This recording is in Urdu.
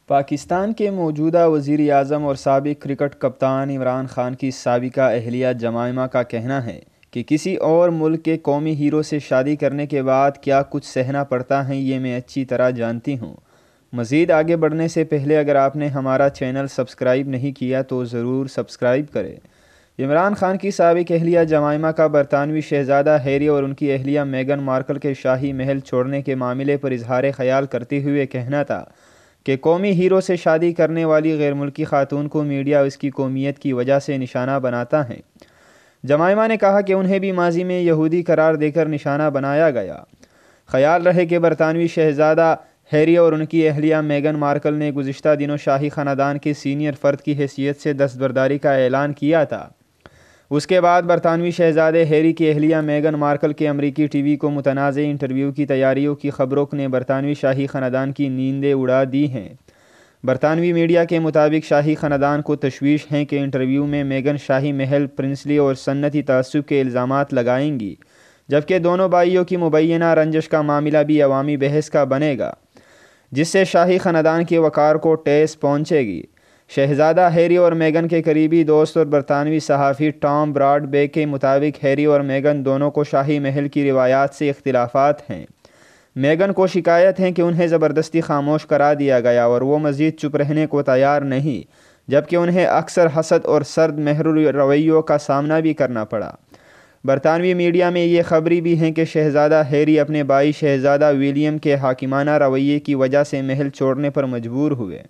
پاکستان کے موجودہ وزیر اعظم اور سابق کرکٹ کپتان عمران خان کی سابقہ اہلیہ جمائمہ کا کہنا ہے کہ کسی اور ملک کے قومی ہیرو سے شادی کرنے کے بعد کیا کچھ سہنا پڑتا ہے یہ میں اچھی طرح جانتی ہوں۔ مزید آگے بڑھنے سے پہلے اگر آپ نے ہمارا چینل سبسکرائب نہیں کیا تو ضرور سبسکرائب کریں۔ عمران خان کی سابق اہلیہ جمائمہ کا برطانوی شہزادہ ہیری اور ان کی اہلیہ میگن مارکل کے شاہی محل چھوڑنے کے معاملے پر اظہار خیال کرتے ہوئے کہنا تھا کہ قومی ہیرو سے شادی کرنے والی غیر ملکی خاتون کو میڈیا اس کی قومیت کی وجہ سے نشانہ بناتا ہے۔ جمائمہ نے کہا کہ انہیں بھی ماضی میں یہودی قرار دے کر نشانہ بنایا گیا۔ خیال رہے کہ برطانوی شہزادہ ہیری اور ان کی اہلیہ میگن مارکل نے گزشتہ دنوں شاہی خاندان کے سینئر فرد کی حیثیت سے دستبرداری کا اعلان کیا تھا۔ اس کے بعد برطانوی شہزادے ہیری کی اہلیہ میگن مارکل کے امریکی ٹی وی کو متنازع انٹرویو کی تیاریوں کی خبروں نے برطانوی شاہی خاندان کی نیندیں اڑا دی ہیں۔ برطانوی میڈیا کے مطابق شاہی خاندان کو تشویش ہے کہ انٹرویو میں میگن شاہی محل، پرنسلی اور سنتی تعصب کے الزامات لگائیں گی، جبکہ دونوں بھائیوں کی مبینہ رنجش کا معاملہ بھی عوامی بحث کا بنے گا، جس سے شاہی خاندان کے وقار کو ٹھیس پہنچے گی۔ شہزادہ ہیری اور میگن کے قریبی دوست اور برطانوی صحافی ٹام براڈ بیک کے مطابق ہیری اور میگن دونوں کو شاہی محل کی روایات سے اختلافات ہیں۔ میگن کو شکایت ہے کہ انہیں زبردستی خاموش کرا دیا گیا اور وہ مزید چپ رہنے کو تیار نہیں، جبکہ انہیں اکثر حسد اور سرد مہر رویوں کا سامنا بھی کرنا پڑا۔ برطانوی میڈیا میں یہ خبری بھی ہے کہ شہزادہ ہیری اپنے بھائی شہزادہ ولیم کے حاکمانہ رویے کی وجہ سے محل چھوڑنے پر مجبور ہوئے۔